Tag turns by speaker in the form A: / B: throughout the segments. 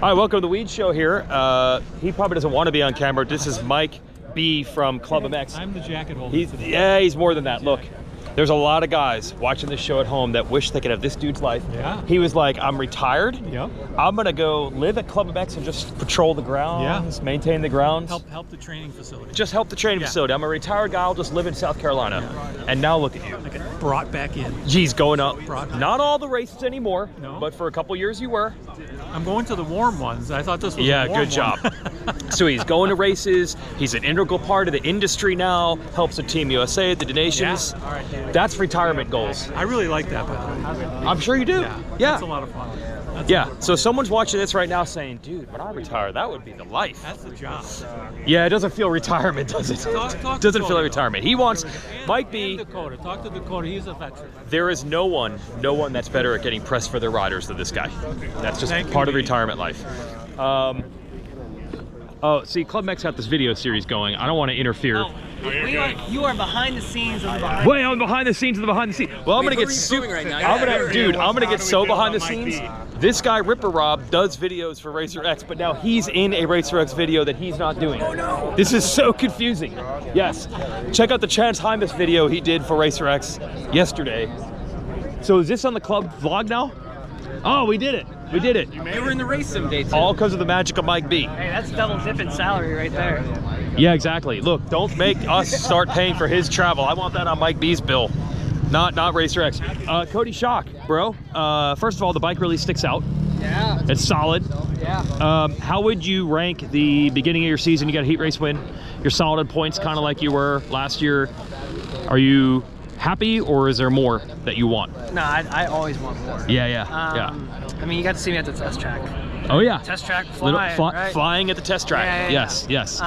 A: Hi, welcome to the Weege Show here. He probably doesn't want to be on camera. This is Mike B from Club MX.
B: I'm the jacket holder.
A: He's more than that. Look, there's a lot of guys watching this show at home that wish they could have this dude's life.
B: Yeah.
A: He was like, I'm retired.
B: Yep.
A: I'm going to go live at Club MX and just patrol the grounds, maintain the grounds.
B: Help the training facility.
A: Just help the training facility. I'm a retired guy. I'll just live in South Carolina. Yeah. And now look at you.
B: Like brought back in.
A: Geez, going up. Not all the races anymore, but for a couple years you were.
B: I'm going to the warm ones. I thought this was a warm
A: good job. So he's going to races. He's an integral part of the industry now. Helps with Team USA at the Nations.
B: Yeah. All right.
A: That's retirement goals.
B: I really like that, by the way.
A: I'm sure you do. Yeah.
B: That's a lot of fun.
A: So someone's watching this right now saying, dude, when I retire, that would be the life.
B: That's the job.
A: Yeah, it doesn't feel retirement, does it? Doesn't feel like retirement. He wants, Mike B.
B: Dakota. Talk to Dakota. He's a veteran.
A: There is no one that's better at getting pressed for their riders than this guy. That's just part of retirement life. Oh, see, Club MX got this video series going. I don't want to interfere.
C: Oh, you are behind the scenes of the behind.
A: Wait, I'm behind the scenes of the behind the scenes. Well, I'm gonna get
C: right now.
A: I'm gonna get so behind the scenes. This guy Ripper Rob does videos for Racer X, but now he's in a Racer X video that he's not doing. Oh no! This is so confusing. Yes, check out the Chance Hymas video he did for Racer X yesterday. So is this on the club vlog now? Oh, we did it. We did it.
C: You were in the race sim day too.
A: All because of the magic of Mike B.
C: Hey, that's double dipping salary right there.
A: Yeah, exactly. Look, don't make us start paying for his travel. I want that on Mike B's bill, not Racer X. Cody Shock, bro. First of all, the bike really sticks out.
C: Yeah.
A: It's solid.
C: Yeah.
A: How would you rank the beginning of your season? You got a heat race win. You're solid in points, kind of like you were last year. Are you happy, or is there more that you want?
C: No, I always want more.
A: Yeah.
C: I mean, you got to see me at the test track.
A: Oh yeah.
C: Test track flying, right?
A: Flying at the test track.
C: Yeah.
A: Yes.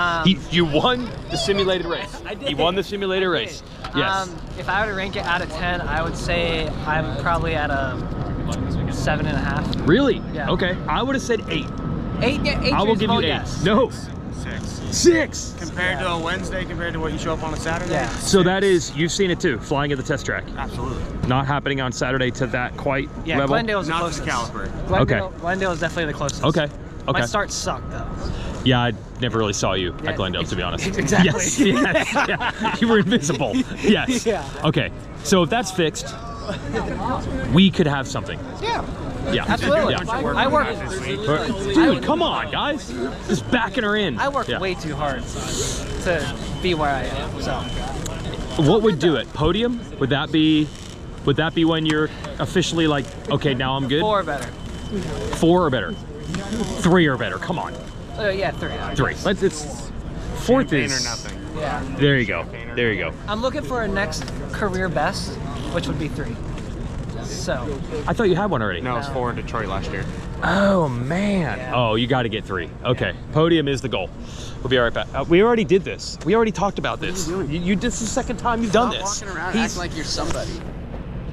A: You won the simulated race.
C: I did.
A: You won the simulated race. Yes.
C: If I were to rank it out of 10, I would say I'm probably at a 7.5.
A: Really?
C: Yeah.
A: Okay. I would have said 8.
C: 8? Yeah, 8.
A: I will give you 8.
C: Yes.
A: No. 6.
D: Compared to a Wednesday, compared to what you show up on a Saturday?
C: Yeah.
A: So that is, you've seen it too, flying at the test track.
D: Absolutely.
A: Not happening on Saturday to that quite level?
C: Glendale's the
D: not
C: closest.
D: this caliber.
C: Glendale is definitely the closest.
A: Okay.
C: My start sucked though.
A: Yeah, I never really saw you at Glendale, to be honest.
C: Exactly.
A: Yes. Yeah. You were invisible. Yes.
C: Yeah.
A: Okay. So if that's fixed, we could have something. Yeah,
C: absolutely.
A: Yeah.
C: I work.
A: Dude, come on, guys. Just backing her in.
C: I work way too hard to be where I am. So.
A: What would do it? Podium? Would that be when you're officially like, okay, now I'm good?
C: 4 or better.
A: 4 or better. 3 or better. Come on.
C: Yeah, 3.
A: 3. It's 4th is
D: or nothing.
C: Yeah.
A: There you go. There you go.
C: I'm looking for a next career best, which would be 3. So.
A: I thought you had one already.
D: No, it was 4 in Detroit last year.
A: Oh man. Yeah. Oh, you got to get 3. Okay. Podium is the goal. We'll be right back. We already did this. We already talked about this. You this is the second time you've done this.
D: Walking around acting like you're somebody.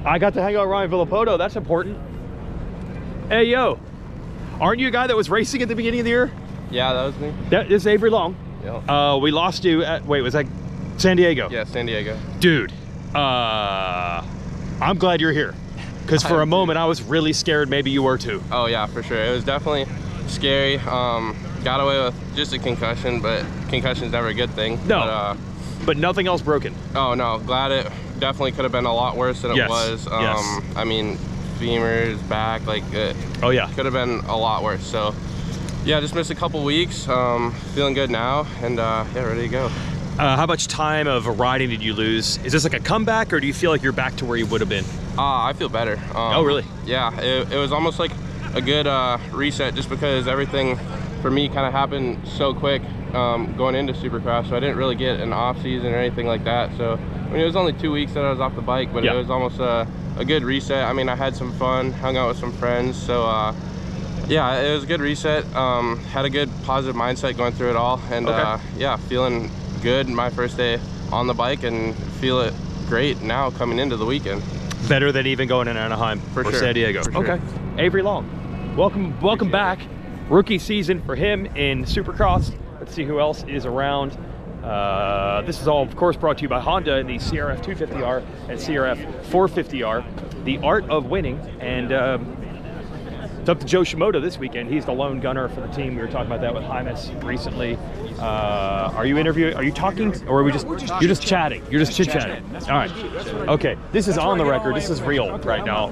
A: I got to hang out with Ryan Villapoto. That's important. Hey yo, aren't you a guy that was racing at the beginning of the year?
E: Yeah, that was me.
A: This is Avery Long.
E: Yeah.
A: We lost you at, wait, was that San Diego?
E: Yeah, San Diego.
A: Dude, I'm glad you're here. Because for a moment, I was really scared maybe you were too.
E: Oh yeah, for sure. It was definitely scary. Got away with just a concussion, but concussion's never a good thing.
A: No, but nothing else broken.
E: Oh no, glad it definitely could have been a lot worse than it was. I mean, femurs, back, like it could have been a lot worse. So yeah, just missed a couple weeks. Feeling good now, and yeah, ready to go.
A: How much time of riding did you lose? Is this like a comeback, or do you feel like you're back to where you would have been?
E: I feel better.
A: Oh, really?
E: Yeah, it was almost like a good reset, just because everything for me kind of happened so quick going into Supercross, so I didn't really get an off season or anything like that. So I mean, it was only 2 weeks that I was off the bike, but it was almost a good reset. I mean, I had some fun, hung out with some friends, so yeah, it was a good reset. Had a good positive mindset going through it all, and yeah, feeling good my first day on the bike, and feel it great now coming into the weekend.
A: Better than even going in Anaheim or San Diego.
E: Okay.
A: Avery Long, welcome back. Rookie season for him in Supercross. Let's see who else is around. This is all, of course, brought to you by Honda in the CRF250R and CRF250R. The art of winning, and It's up to Jo Shimoda this weekend. He's the lone gunner for the team. We were talking about that with Jaimes recently. Are you interviewing? Are you talking, or are we just? You're just chatting. You're just chit chatting. All right. Okay. This is on the record. This is real right now.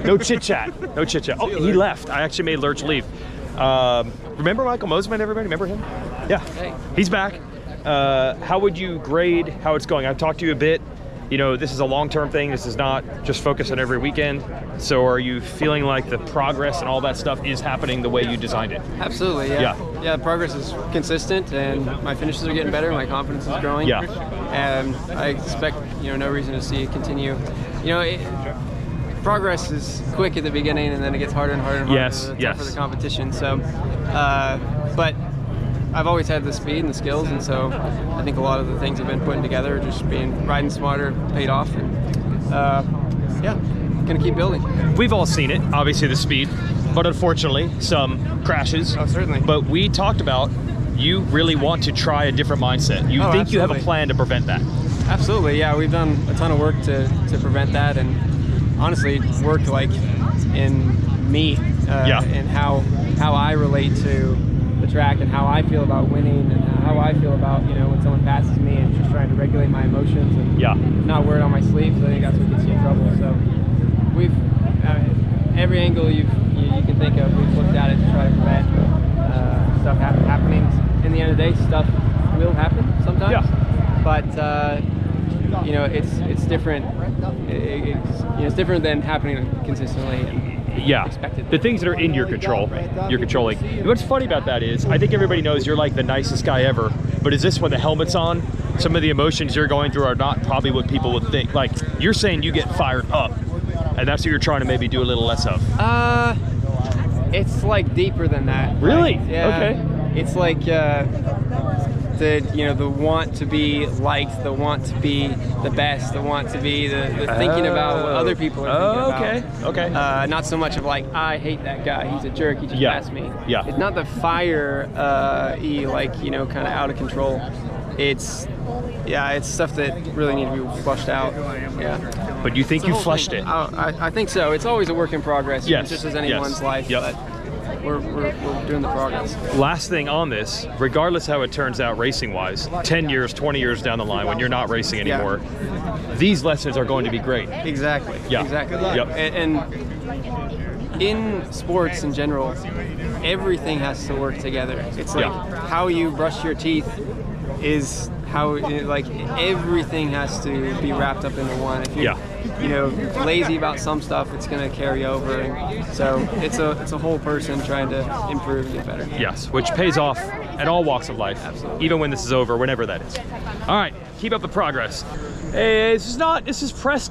A: No chit chat. No chit chat. Oh, he left. I actually made Lurch leave. Remember Michael Mosiman? Everybody remember him? Yeah. He's back. How would you grade how it's going? I've talked to you a bit. You know, this is a long-term thing. This is not just focus on every weekend. So are you feeling like the progress and all that stuff is happening the way you designed it?
F: Absolutely, yeah. Yeah, the progress is consistent, and my finishes are getting better. My confidence is growing.
A: Yeah.
F: And I expect, no reason to see it continue. Progress is quick at the beginning, and then it gets harder and harder and harder.
A: Yes,
F: for the competition. So, but I've always had the speed and the skills, and so I think a lot of the things I've been putting together, just riding smarter, paid off, and gonna keep building.
A: We've all seen it, obviously the speed, but unfortunately some crashes.
F: Oh, certainly.
A: But we talked about you really want to try a different mindset. You think you have a plan to prevent that?
F: Absolutely, yeah. We've done a ton of work to prevent that, and honestly, worked like in me and how I relate to the track and how I feel about winning and how I feel about when someone passes me, and just trying to regulate my emotions and not wear it on my sleeve. So I think that's what gets you in trouble. So we've every angle you can think of, we've looked at it to try to prevent stuff happening. In the end of the day, stuff will happen sometimes, but it's different. It's different than happening consistently. Expected.
A: The things that are in your control, you're controlling. What's funny about that is, I think everybody knows you're like the nicest guy ever, but is this when the helmet's on? Some of the emotions you're going through are not probably what people would think. Like, you're saying you get fired up, and that's what you're trying to maybe do a little less of.
F: It's like deeper than that.
A: Really?
F: Like, yeah.
A: Okay.
F: It's like the want to be liked, the want to be the best, the want to be the thinking about what other people are thinking about.
A: Okay.
F: Not so much of like, I hate that guy, he's a jerk, he just passed me.
A: Yeah.
F: It's not the fire kind of out of control. It's stuff that really needs to be flushed out. Yeah.
A: But you think you flushed it?
F: I think so. It's always a work in progress,
A: yes.
F: just as anyone's life.
A: Yep.
F: But we're doing the progress.
A: Last thing on this, regardless how it turns out racing-wise, 10 years, 20 years down the line when you're not racing anymore, these lessons are going to be great.
F: Exactly.
A: Yeah.
F: Exactly.
A: Yep.
F: And in sports in general, everything has to work together. It's like how you brush your teeth is how everything has to be wrapped up into one. If you're lazy about some stuff, it's going to carry over, and so it's a whole person trying to improve and get better.
A: Yes, which pays off at all walks of life.
F: Absolutely.
A: Even when this is over, whenever that is. All right, keep up the progress. Hey, this is press.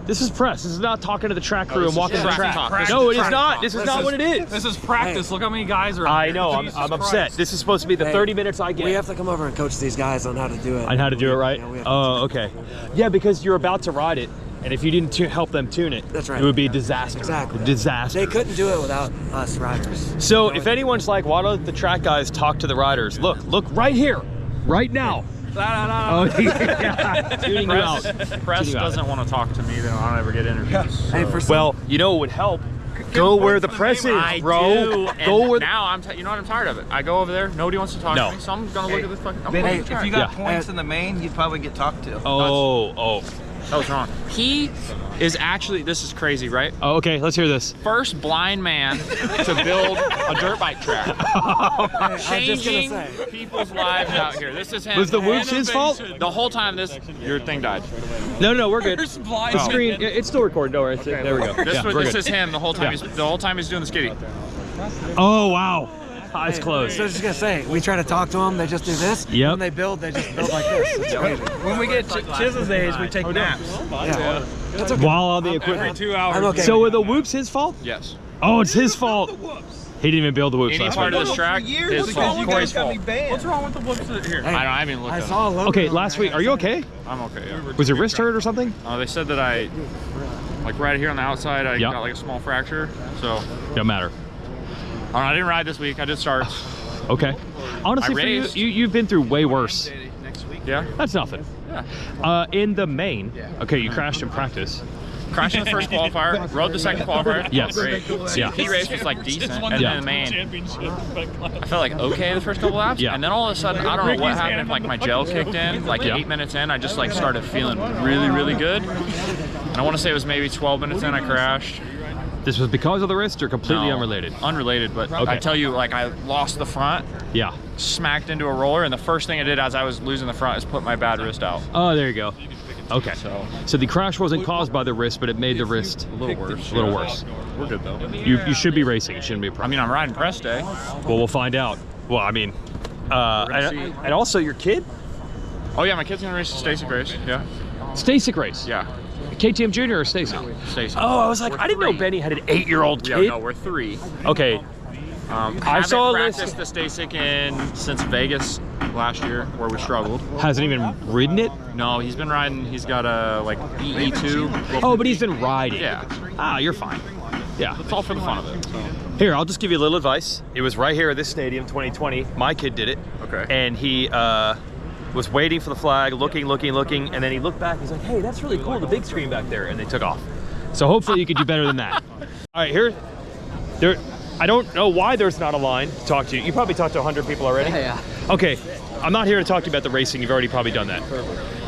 A: This is not talking to the track crew and walking the track. No, it is not. This is not what it is.
B: This is practice. Look how many guys are.
A: I know. I'm upset. This is supposed to be the 30 minutes I get.
G: We have to come over and coach these guys on how to do it.
A: On how to do it right? Oh, okay. Yeah, because you're about to ride it, and if you didn't help them tune it,
G: that's right.
A: It would be a disaster.
G: Exactly.
A: A disaster.
G: They couldn't do it without us riders.
A: So if anyone's like, why don't the track guys talk to the riders? Look right here, right now. Oh, tuning you out.
B: Press doesn't want to talk to me, then I don't ever get interviews. So.
G: Hey,
A: well, you know what would help? Go where the press is, bro. Go where.
H: Now you know what? I'm tired of it. I go over there. Nobody wants to talk to me, so I'm gonna look at this fucking.
D: Benny, if you got points in the main, you'd probably get talked to.
A: Oh.
H: That was wrong. He is actually. This is crazy, right?
A: Oh, okay. Let's hear this.
H: First blind man to build a dirt bike track. Changing people's lives out here. This is him.
A: Was the whoops his fault?
H: The whole time your thing died.
A: No, we're good.
H: First blind
A: the screen, it's still recording. Don't worry. Okay, there we go.
H: This is him the whole time. The whole time he's doing the skiddy.
A: Oh wow. Eyes closed.
G: So I was just gonna say, we try to talk to them, they just do this.
A: Yep.
G: When they build, they just build like this. It's crazy.
D: When we get Chis's age, we take naps.
G: Yeah. That's okay.
A: While on the equipment.
H: Every 2 hours.
G: I'm okay.
A: So were the whoops his fault?
H: Yes.
A: Oh, it's his fault. He didn't even build the whoops
H: Any
A: last
H: part
A: week.
H: of this track, his fault. Corey's fault.
B: What's wrong with the whoops here?
G: Hey,
H: I haven't even looked
G: I
H: at
G: saw a logo
A: Okay,
G: on
A: last
G: there.
A: week. Are you okay?
H: I'm okay, yeah.
A: Was your wrist hurt or something?
H: They said that I, like right here on the outside, I got like a small fracture, so.
A: Don't matter.
H: I didn't ride this week, I did start.
A: Okay. Honestly, for you've been through way worse.
H: Yeah?
A: That's nothing.
H: Yeah.
A: In the main, okay, you crashed in practice.
H: Crashed in the first qualifier, rode the second qualifier.
A: Yes.
H: Great.
A: Yeah.
H: CP race was like decent, and
A: Yeah.
H: then the main, I felt like okay the first couple laps,
A: Yeah.
H: and then all of a sudden, I don't know what happened, like my gel kicked in, like 8 minutes in, I just like started feeling really, really good. And I want to say it was maybe 12 minutes in, I crashed.
A: This was because of the wrist or completely
H: No,
A: unrelated?
H: Unrelated, but
A: Okay.
H: I tell you, like I lost the front,
A: Yeah.
H: smacked into a roller, and the first thing I did as I was losing the front is put my bad wrist out.
A: Oh, there you go. Okay.
H: So
A: the crash wasn't caused by the wrist, but it made the wrist
H: a little worse.
A: a little worse.
H: We're good though.
A: You should be racing. It shouldn't be a
H: I
A: problem.
H: mean, I'm riding press day.
A: Well, we'll find out. Well, I mean, and also your kid,
H: Oh yeah, my kid's gonna race the Stasic race. Yeah.
A: Stasic race.
H: Yeah.
A: KTM Junior or Stasic?
H: Stasic.
A: Oh, I was like, I didn't know Benny had an 8-year-old
H: Yeah,
A: kid.
H: no, we're 3.
A: Okay.
H: I
A: saw a list-
H: practiced the Stasic since Vegas last year, where we struggled.
A: Hasn't even ridden it.
H: No, he's been riding. He's got a like EE2.
A: Oh, but he's been riding.
H: Yeah.
A: Ah, you're fine. Yeah.
H: It's all for the fun of it. So.
A: Here, I'll just give you a little advice. It was right here at this stadium, 2020. My kid did it.
H: Okay.
A: And he was waiting for the flag, looking, and then he looked back. He's like, "Hey, that's really cool, the big screen back there," and they took off. So hopefully you could do better than that. All right, there. I don't know why there's not a line to talk to you. You probably talked to 100 people already.
C: Yeah.
A: Okay, I'm not here to talk to you about the racing. You've already probably done that.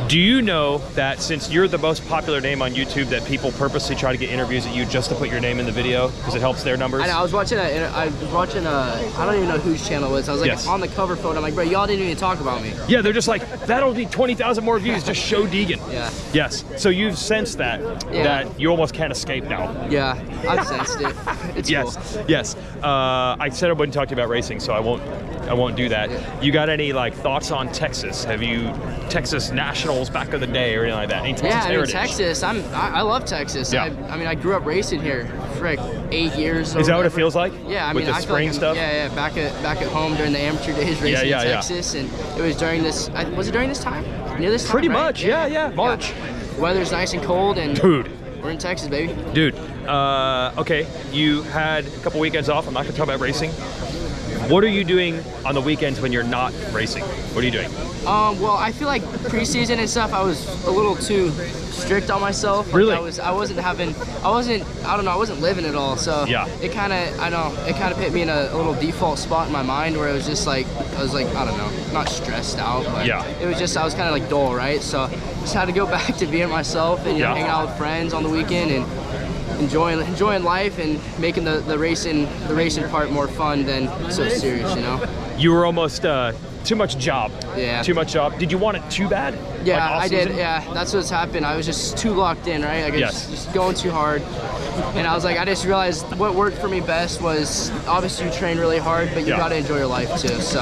A: Do you know that since you're the most popular name on YouTube, that people purposely try to get interviews at you just to put your name in the video because it helps their numbers?
C: I know. I was watching I don't even know whose channel it was. I was like
A: Yes.
C: on the cover photo. I'm like, bro, y'all didn't even talk about me.
A: Yeah, they're just like, that'll be 20,000 more views. Just show Deegan.
C: Yeah.
A: Yes. So you've sensed that you almost can't escape now.
C: Yeah, I've sensed it. It's
A: Yes.
C: cool.
A: Yes. I said I wouldn't talk to you about racing, so I won't do that. You got any like thoughts on Texas? Have you Texas Nationals back in the day or anything like that? Any Texas
C: Yeah, I mean,
A: heritage?
C: Texas. I love Texas.
A: Yeah.
C: I mean, I grew up racing here for like 8 years.
A: Is that what it feels like?
C: Yeah, I
A: with
C: mean,
A: the
C: I feel
A: spring
C: like
A: stuff.
C: Yeah, back at home during the amateur days racing
A: Yeah.
C: in Texas, and it was during this. Was it during this time? Near this time?
A: Pretty
C: right?
A: much. Yeah. March.
C: Weather's nice and cold, and
A: Dude.
C: we're in Texas, baby.
A: Dude. Okay. You had a couple weekends off. I'm not gonna talk about racing. What are you doing on the weekends when you're not racing? What are you doing?
C: Well, I feel like preseason and stuff, I was a little too strict on myself. Like
A: Really?
C: I wasn't living it all. So
A: Yeah.
C: it kind of put me in a little default spot in my mind where it was just like, I don't know, not stressed out, but
A: Yeah.
C: it was just, I was kind of like dull, right? So just had to go back to being myself and hanging out with friends on the weekend and enjoying life and making the racing part more fun than so serious, you know?
A: You were almost too much job.
C: Yeah.
A: Too much job. Did you want it too bad?
C: Yeah,
A: Like
C: I did.
A: off-season?
C: Yeah, that's what's happened. I was just too locked in, right? Like,
A: Yes.
C: just going too hard. And I was like, I just realized what worked for me best was obviously you train really hard, but you
A: Yeah.
C: gotta enjoy your life too. So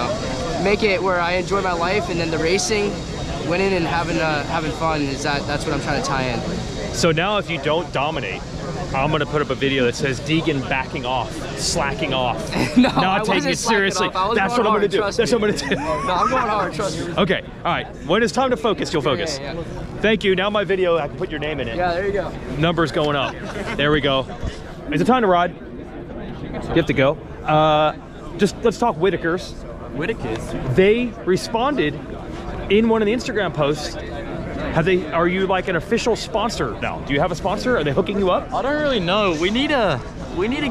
C: make it where I enjoy my life, and then the racing, winning and having fun that's what I'm trying to tie in.
A: So now if you don't dominate, I'm gonna put up a video that says Deegan backing off, slacking off,
C: No, I
A: not taking
C: wasn't
A: it
C: slacking
A: seriously.
C: off. I was
A: That's
C: going
A: what I'm gonna
C: hard,
A: do.
C: trust
A: That's
C: me.
A: what I'm gonna do.
C: No, I'm going hard, trust me.
A: Okay, all right. When it's time to focus, you'll focus.
C: Yeah.
A: Thank you. Now my video, I can put your name in it.
C: Yeah, there you go.
A: Numbers going up. There we go. Is it time to ride? You have to go. Just let's talk Whitakers. They responded in one of the Instagram posts. Are you like an official sponsor now? Do you have a sponsor? Are they hooking you up?
I: I don't really know. We need to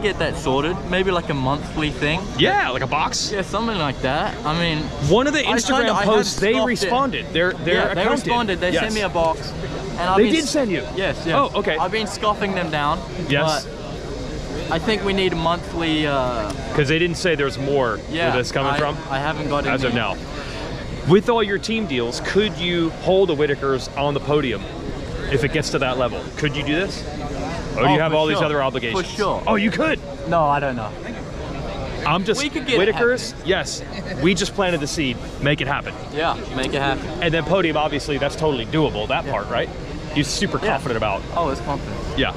I: get that sorted. Maybe like a monthly thing.
A: Yeah, like a box.
I: Yeah, something like that. I mean,
A: One of the Instagram
I: I had
A: posts, they
I: scoffed it.
A: responded. Their
I: They
A: account
I: responded. They
A: Yes.
I: sent me a box. And I've
A: They
I: been
A: did send you?
I: Yes.
A: Oh, okay.
I: I've been scoffing them down.
A: Yes.
I: But I think we need a monthly.
A: Because they didn't say there's more where this coming from
I: I haven't got
A: as of
I: any.
A: now. With all your team deals, could you hold the Whitakers on the podium if it gets to that level? Could you do this? Or do you have
I: for
A: all these
I: sure.
A: other obligations?
I: For sure.
A: Oh, you could?
I: No, I don't know.
A: I'm just,
I: We could get it
A: Whitakers, yes. We just planted the seed. Make it happen.
I: Yeah, make it happen.
A: And then podium, obviously, that's totally doable, that part, right? You're super confident about.
I: Oh, it's confident.
A: Yeah.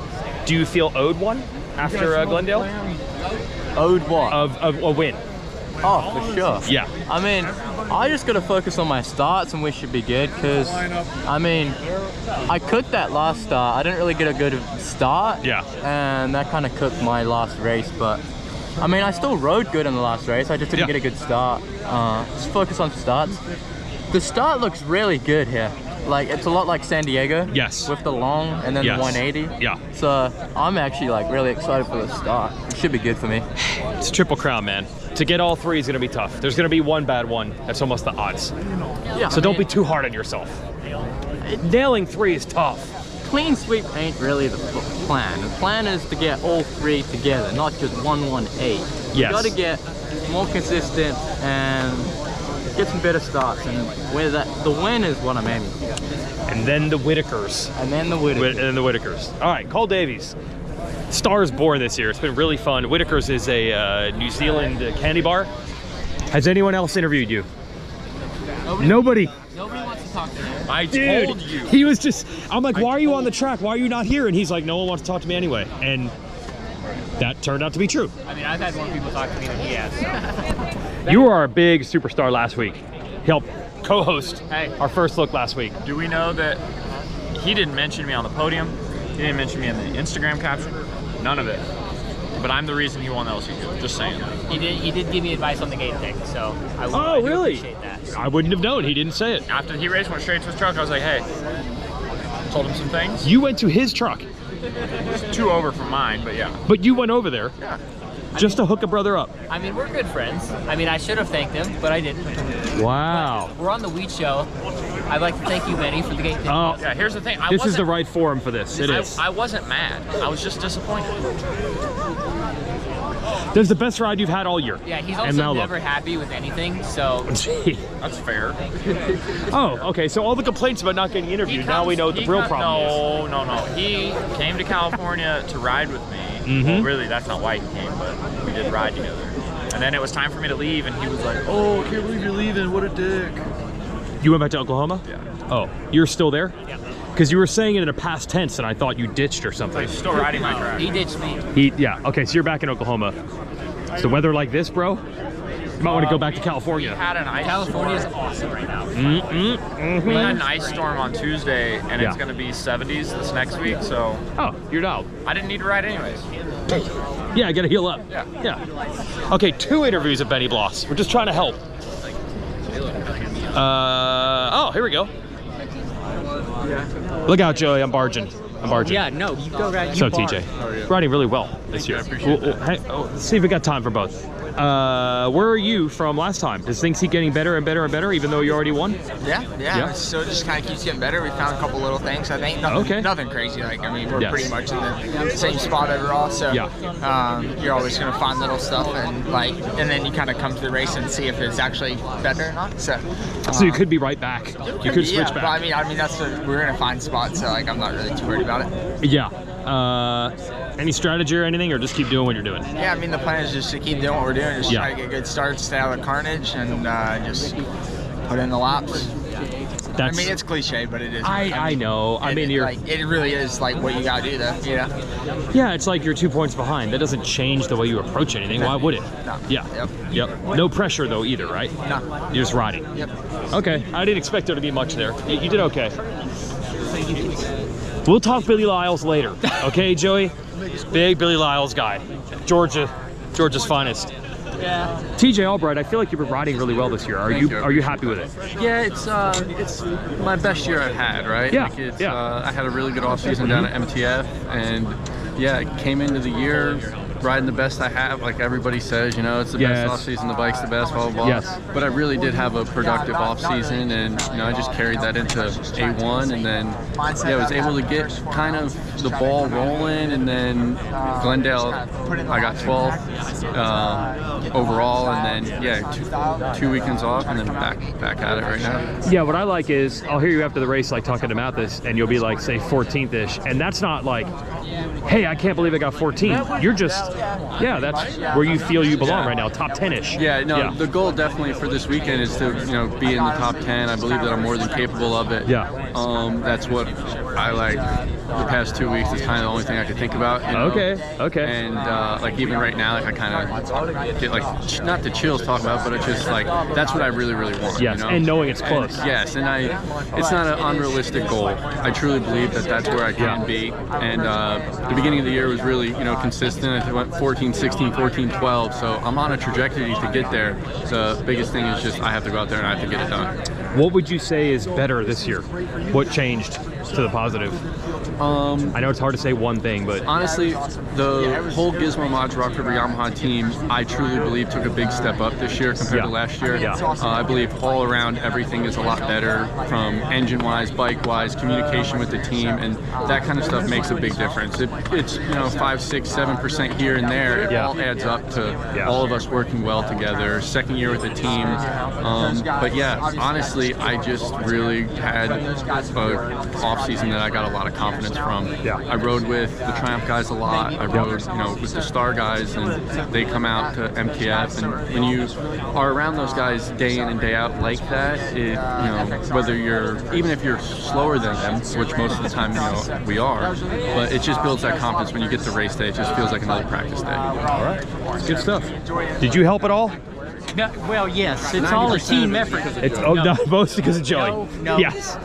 A: Do you feel owed one after Glendale?
I: Owed what?
A: Of a win?
I: Oh, for sure.
A: Yeah.
I: I mean, I just gotta focus on my starts and we should be good because, I mean, I cooked that last start. I didn't really get a good start.
A: Yeah.
I: And that kind of cooked my last race, but I mean, I still rode good in the last race. I just didn't
A: Yeah.
I: get a good start. Just focus on starts. The start looks really good here. like it's a lot like San Diego.
A: Yes.
I: With the long and then
A: Yes.
I: the 180.
A: Yeah.
I: So I'm actually like really excited for the start. It should be good for me.
A: It's Triple Crown, man. To get all three is gonna be tough. There's gonna be one bad one. That's almost the odds.
I: Yeah.
A: So don't be too hard on yourself. Nailing 3 is tough.
I: Clean sweep ain't really the plan. The plan is to get all 3 together, not just 118.
A: Yes.
I: You gotta get more consistent and get some better starts, and where the win is what I'm aiming for.
A: And then the Whitakers.
I: And then the Whitakers.
A: And then the Whitakers. All right, Cole Davies. Stars born this year. It's been really fun. Whitakers is a New Zealand candy bar. Has anyone else interviewed you? Nobody.
C: Nobody wants to talk to him.
H: I
A: Dude,
H: told you.
A: he was just, I'm like, why are you on the track? Why are you not here? And he's like, no one wants to talk to me anyway. And that turned out to be true.
J: I mean, I've had more people talk to me than he has. So.
A: You were our big superstar last week. He helped co-host our first look last week.
H: Do we know that he didn't mention me on the podium? He didn't mention me in the Instagram caption? None of it. But I'm the reason he won the LCQ. Just saying.
J: He did give me advice on the gate pick, so I do
A: really?
J: appreciate that.
A: I wouldn't have known. He didn't say it.
H: After he raced, went straight to his truck. I was like, hey. Told him some things.
A: You went to his truck.
H: Just 2 over from mine, but yeah.
A: But you went over there.
H: Yeah.
A: Just to hook a brother up.
J: I mean, we're good friends. I mean, I should have thanked him, but I didn't.
A: Wow.
J: But we're on the Weege show. I'd like to thank you, Benny, for the gate pick.
A: Oh,
H: Yeah, here's the thing.
A: this is the right forum for this. It is.
H: I wasn't mad. I was just disappointed.
A: This is the best ride you've had all year.
J: Yeah, he's
A: And now
J: also
A: look.
J: never happy with anything, so...
H: That's fair.
A: Oh, okay. So all the complaints about not getting interviewed, now we know what the real problem is.
H: No. He came to California to ride with me.
A: Mm-hmm.
H: Well, really, that's not why he came, but we did ride together. And then it was time for me to leave, and he was like, oh, I can't believe you're leaving. What a dick.
A: You went back to Oklahoma?
H: Yeah.
A: Oh, you're still there?
J: Yeah.
A: Because you were saying it in a past tense, and I thought you ditched or something.
H: He's still riding my track.
J: He ditched me.
A: Yeah. Okay, so you're back in Oklahoma. Is the weather like this, bro? You might want to go back to California.
H: We had an ice
J: California is
H: storm.
J: awesome right now.
H: We had an ice storm on Tuesday, and it's going to be 70s this next week, so...
A: Oh, you're down.
H: I didn't need to ride anyways.
A: Yeah, I gotta heal up.
H: Yeah.
A: Okay, 2 interviews of Benny Bloss. We're just trying to help. Oh, here we go. Look out, Joey. I'm barging.
J: Yeah, no, you go right.
A: So, TJ, riding really well this year. Let's see if we got time for both. Where are you from last time? Does things keep getting better and better and better, even though you already won?
K: Yeah. So it just kind of keeps getting better. We found a couple little things. I think nothing crazy. Like I mean, we're pretty much in the same spot overall. So you're always gonna find little stuff and then you kind of come to the race and see if it's actually better or not. So
A: you could be right back. You could switch back.
K: But I mean that's what we're gonna find spots. So like I'm not really too worried about it.
A: Yeah. Any strategy or anything, or just keep doing what you're doing?
K: Yeah, I mean the plan is just to keep doing what we're doing, just try to get good starts, stay out of the carnage, and just put in the laps. I mean it's cliche, but it is.
A: I know. I mean,
K: it really is like what you gotta do, though. You know?
A: Yeah, it's like you're 2 points behind. That doesn't change the way you approach anything. Why would it?
K: No.
A: Yeah. Yep. No pressure though either, right?
K: No.
A: You're just riding.
K: Yep.
A: Okay. I didn't expect there to be much there. You did okay. We'll talk Billy Lyles later. Okay, Joey? Big Billy Lyles guy. Georgia's finest.
J: Yeah.
A: TJ Albright, I feel like you've been riding really well this year. Are you happy with it?
L: Yeah, it's my best year I've had, right?
A: Yeah.
L: Like I had a really good off season down at MTF, and yeah, I came into the year riding the best I have, like everybody says, you know, it's the best off season, the bike's the best, blah, blah, blah.
A: Yes.
L: But I really did have a productive off season, and you know, I just carried that into A1, and then I was able to get kind of the ball rolling, and then Glendale, I got 12th overall, and then two weekends off, and then back at it right now.
A: Yeah, what I like is I'll hear you after the race, like talking to Mathis, and you'll be like, say 14th-ish, and that's not like, hey, I can't believe I got 14. You're just, that's where you feel you belong right now, top 10-ish.
L: Yeah, no, the goal definitely for this weekend is to, you know, be in the top 10. I believe that I'm more than capable of it.
A: Yeah.
L: That's what I like. The past 2 weeks is kind of the only thing I could think about. You know?
A: Okay.
L: And like even right now, like I kind of get like not the chills talking about, but it's just like that's what I really want.
A: Yes,
L: you know?
A: and knowing it's close.
L: Yes, and it's not an unrealistic goal. I truly believe that that's where I can be. And the beginning of the year was really, you know, consistent. I went 14, 16, 14, 12. So I'm on a trajectory to get there. The biggest thing is just I have to go out there and I have to get it done.
A: What would you say is better this year? What changed to the positive? I know it's hard to say one thing, but
L: honestly, the whole Gizmo Mods Rock River Yamaha team, I truly believe took a big step up this year compared to last year. I believe all around everything is a lot better, from engine-wise, bike-wise, communication with the team, and that kind of stuff makes a big difference. It's 5, 6, 7% here and there. It all adds up to all of us working well together. Second year with the team, but yeah, honestly, I just really had an off-season that I got a lot of confidence from. I rode with the Triumph guys a lot. I rode, with the Star guys, and they come out to MTF. And when you are around those guys day in and day out like that, whether even if you're slower than them, which most of the time we are, but it just builds that confidence when you get to race day. It just feels like another practice day.
A: All right, good stuff. Did you help at all?
J: No, well, yes, it's all a team effort.
A: It's mostly because of Joey.
J: No.
A: Yes.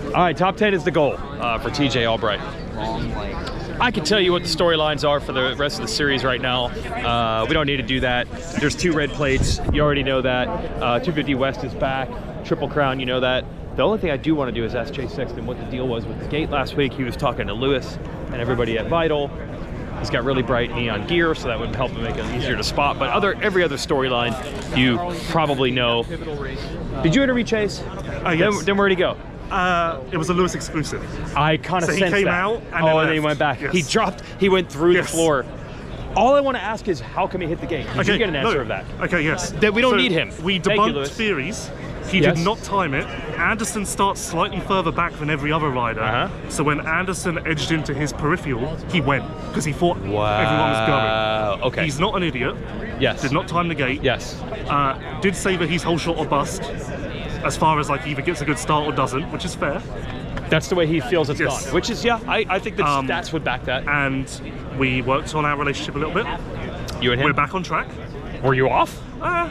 A: All right, top 10 is the goal for TJ Albright. I can tell you what the storylines are for the rest of the series right now. We don't need to do that. There's 2 red plates. You already know that. 250 West is back. Triple Crown, you know that. The only thing I do want to do is ask Jay Sexton what the deal was with the gate last week. He was talking to Lewis and everybody at Vital. He's got really bright neon gear, so that would help him make it easier to spot. But every other storyline you probably know. Did you interview Chase?
M: Yes.
A: Then where'd he go?
M: It was a Lewis exclusive.
A: I kind of
M: sensed
A: that.
M: He came out and
A: then he went back.
M: Yes.
A: He went through the floor. All I want to ask is, how come he hit the gate? Did you get an answer of that?
M: Okay, yes.
A: That we don't need him.
M: We debunked theories. He did not time it. Anderson starts slightly further back than every other rider. So when Anderson edged into his peripheral, he went because he thought everyone was going.
A: Okay.
M: He's not an idiot.
A: Yes.
M: Did not time the gate.
A: Yes.
M: Did say that he's whole shot or bust, as far as like either gets a good start or doesn't, which is fair.
A: That's the way he feels it's gone. Which is, I think the stats would back that.
M: And we worked on our relationship a little bit.
A: You and him?
M: We're back on track.
A: Were you off?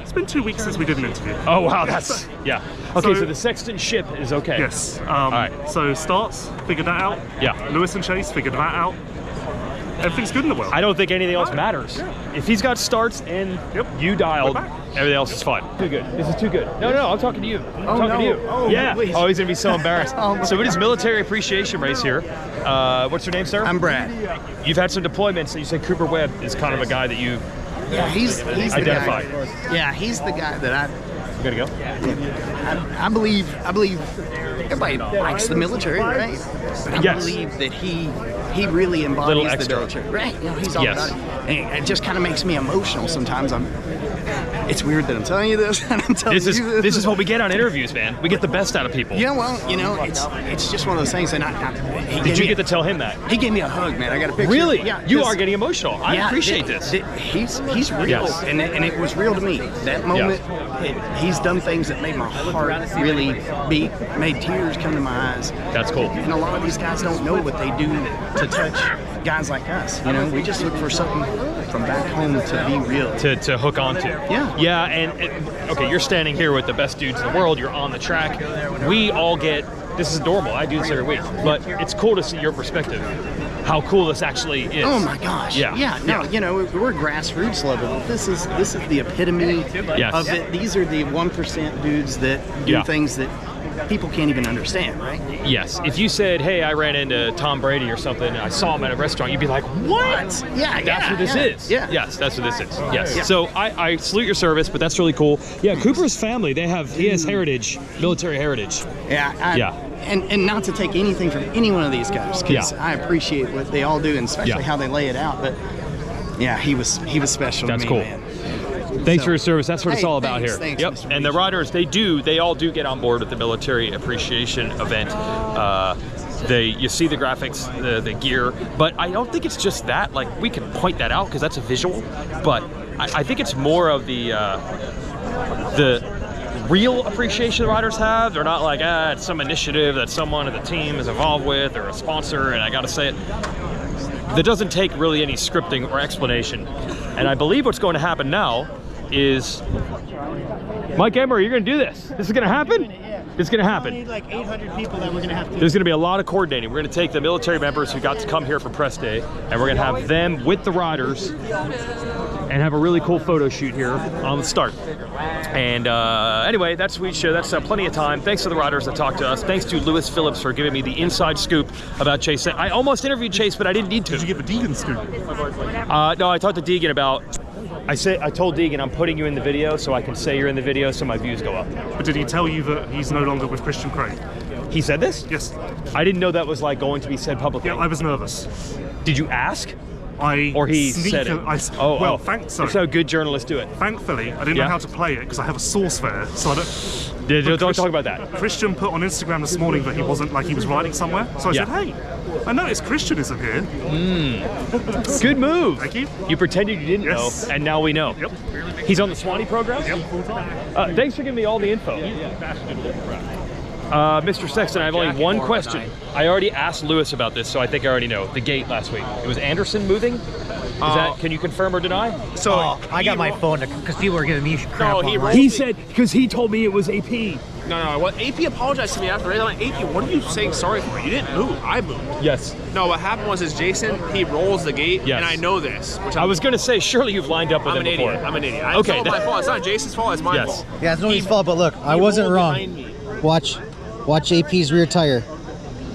M: It's been 2 weeks since we did an interview.
A: Oh wow, that's Okay, so the Sexton ship is okay.
M: Yes.
A: All right.
M: So starts, figured that out. Lewis and Chase figured that out. Everything's good in the world.
A: I don't think anything else matters. If he's got starts and you dialed, everything else is fine. Too good. This is too good. No, I'm talking to you. I'm talking to you.
G: Oh,
A: yeah.
G: please.
A: Oh, he's gonna be so embarrassed. So it is military appreciation race here. What's your name, sir?
G: I'm Brad.
A: You've had some deployments, and you said Cooper Webb is kind of a guy that you
G: he's
A: identify.
G: The guy. Yeah, he's the guy that I.
A: You gotta go.
G: I believe everybody likes the military, right? But I believe that he really embodies the military, right? He's all about it. And it just kind of makes me emotional sometimes. It's weird that I'm telling you this, and I'm telling you this.
A: This is what we get on interviews, man. We get the best out of people.
G: Yeah, well, it's just one of those things. And
A: did you get to tell him that?
G: He gave me a hug, man. I got a picture.
A: Really?
G: Yeah.
A: You are getting emotional. I appreciate this.
G: He's real, and it was real to me. That moment, he's done things that made my heart really beat, made tears come to my eyes.
A: That's cool.
G: And a lot of these guys don't know what they do to touch guys like us. We just look for something from back home to be real.
A: To hook onto. Yeah, and okay, you're standing here with the best dudes in the world. You're on the track. We all get, this is normal. I do this every week. But it's cool to see your perspective. How cool this actually is.
G: Oh my gosh.
A: Yeah.
G: No, we're grassroots level. This is the epitome of it. These are the 1% dudes that do things that people can't even understand, right?
A: Yes. If you said, hey, I ran into Tom Brady or something, and I saw him at a restaurant, you'd be like, what? That's what this is. Yes, that's what this is. Yes.
G: Yeah.
A: So I salute your service, but that's really cool. Yeah, Cooper's family, he has heritage, military heritage.
G: And not to take anything from any one of these guys, because I appreciate what they all do, and especially how they lay it out. But yeah, he was special to me,
A: cool.
G: man.
A: Thanks for your service. That's what it's all about here.
G: Thanks,
A: yep.
G: Mr.
A: And the riders, they all do get on board with the military appreciation event. You see the graphics, the gear, but I don't think it's just that. Like, we can point that out because that's a visual, but I think it's more of the real appreciation the riders have. They're not like, it's some initiative that someone at the team is involved with or a sponsor, and I gotta say it. That doesn't take really any scripting or explanation. And I believe what's going to happen now is, Mike Emmer, you're going to do this. This is going to happen? It's going to happen.
N: We need like 800 people that we're going to have to.
A: There's going to be a lot of coordinating. We're going to take the military members who got to come here for press day, and we're going to have them with the riders, and have a really cool photo shoot here on the start. And anyway, that's Weege show. That's plenty of time. Thanks to the riders that talked to us. Thanks to Lewis Phillips for giving me the inside scoop about Chase. I almost interviewed Chase, but I didn't need to.
M: Did you give a Deegan scoop?
A: No, I talked to Deegan about. I told Deegan I'm putting you in the video so I can say you're in the video so my views go up.
M: But did he tell you that he's no longer with Christian Craig?
A: He said this?
M: Yes.
A: I didn't know that was like going to be said publicly.
M: Yeah, I was nervous.
A: Did you ask?
M: Or
A: he said it?
M: So
A: that's how good journalists do it.
M: Thankfully, I didn't know how to play it because I have a source there, so I don't.
A: Don't talk about that.
M: Christian put on Instagram this morning that he wasn't, like he was riding somewhere. So I said, hey, I noticed Christian isn't here.
A: Good move.
M: Thank you.
A: You pretended you didn't know, and now we know.
M: Yep.
A: He's on the Swanee program?
M: Yep.
A: Thanks for giving me all the info. Mr. Sexton, I have only one question. I already asked Lewis about this, so I think I already know. The gate last week. It was Anderson moving? Can you confirm or deny?
O: So I got my phone because people were giving me crap.
A: He said, because he told me it was AP.
P: No. What AP apologized to me after. I'm like, AP, what are you saying sorry for? You didn't move. I moved.
A: Yes.
P: No, what happened was Jason, he rolls the gate, and I know this. Which
A: I was going to say, surely you've lined up with him before.
P: I'm an idiot.
A: Okay.
P: It's not my fault. It's not Jason's fault. It's my fault.
O: Yeah, it's nobody's fault. But look, I wasn't wrong. Watch AP's rear tire.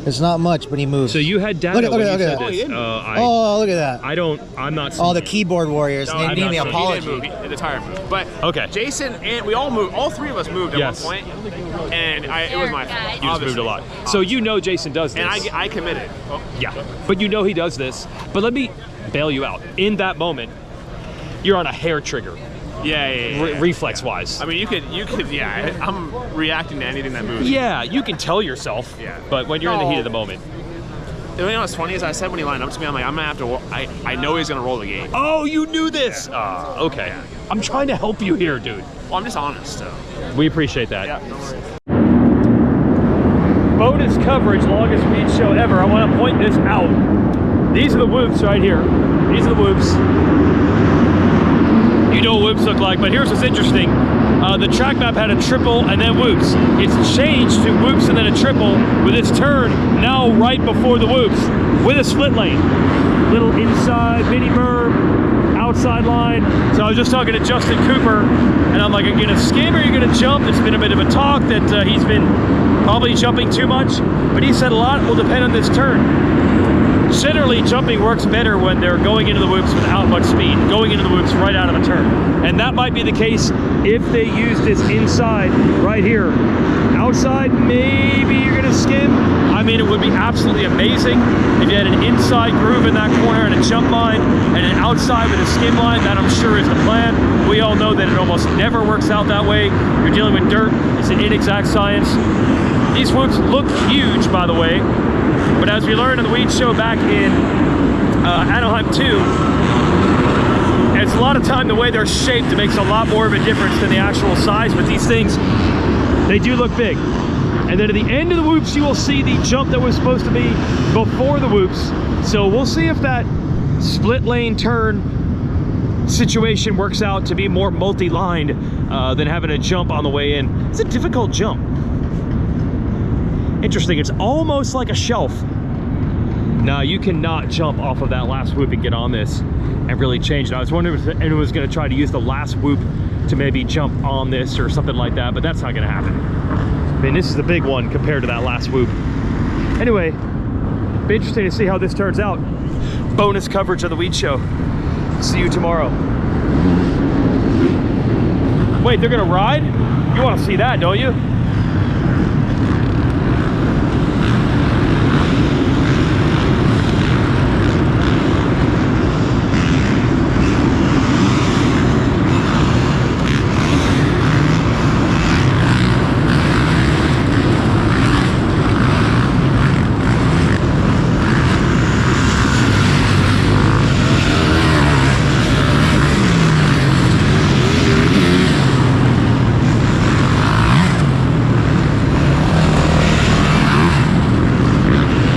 O: It's not much, but he moves.
A: So you had data
O: look
A: when
O: at
A: you
O: that.
A: said this.
O: Look at that.
A: I'm not seeing
O: all the keyboard warriors.
P: No,
O: They need me
P: an
O: apology.
P: The tire moved. But
A: okay.
P: Jason and we all moved. All three of us moved at one point. And it was my fault.
A: You just moved a lot. So you know Jason does this.
P: And I committed.
A: Yeah. But you know he does this. But let me bail you out. In that moment, you're on a hair trigger.
P: Yeah.
A: Reflex-wise.
P: I mean, you could, yeah. I'm reacting to anything that moves.
A: Yeah, you can tell yourself.
P: Yeah.
A: But when you're in the heat of the moment.
P: You know what's funny is I said when he lined up to me, I'm like, I'm gonna have to. I know he's gonna roll the gate.
A: Oh, you knew this. Okay. Yeah. I'm trying to help you here, dude.
P: Well, I'm just honest. So.
A: We appreciate that.
P: Yeah. No worries.
A: Bonus coverage, longest Weege show ever. I want to point this out. These are the whoops right here. These are the whoops. You know what whoops look like, but here's what's interesting. The track map had a triple and then whoops. It's changed to whoops and then a triple with its turn now right before the whoops with a split lane. Little inside mini berm, outside line. So I was just talking to Justin Cooper and I'm like, are you gonna skim or are you gonna jump? It's been a bit of a talk that he's been probably jumping too much, but he said a lot will depend on this turn. Generally, jumping works better when they're going into the whoops without much speed, going into the whoops right out of the turn. And that might be the case if they use this inside right here. Outside, maybe you're gonna skim. I mean, it would be absolutely amazing if you had an inside groove in that corner and a jump line and an outside with a skim line. That I'm sure is the plan. We all know that it almost never works out that way. You're dealing with dirt. It's an inexact science. These whoops look huge, by the way. But as we learned in the Weege show back in Anaheim 2, it's a lot of time the way they're shaped, it makes a lot more of a difference than the actual size. But these things, they do look big. And then at the end of the whoops, you will see the jump that was supposed to be before the whoops. So we'll see if that split lane turn situation works out to be more multi-lined than having a jump on the way in. It's a difficult jump. Interesting, it's almost like a shelf. Now you cannot jump off of that last whoop and get on this and really change it. I was wondering if anyone was gonna try to use the last whoop to maybe jump on this or something like that, but that's not gonna happen. I mean, this is the big one compared to that last whoop. Anyway, be interesting to see how this turns out. Bonus coverage of the Weege show. See you tomorrow. Wait, they're gonna ride? You wanna see that, don't you?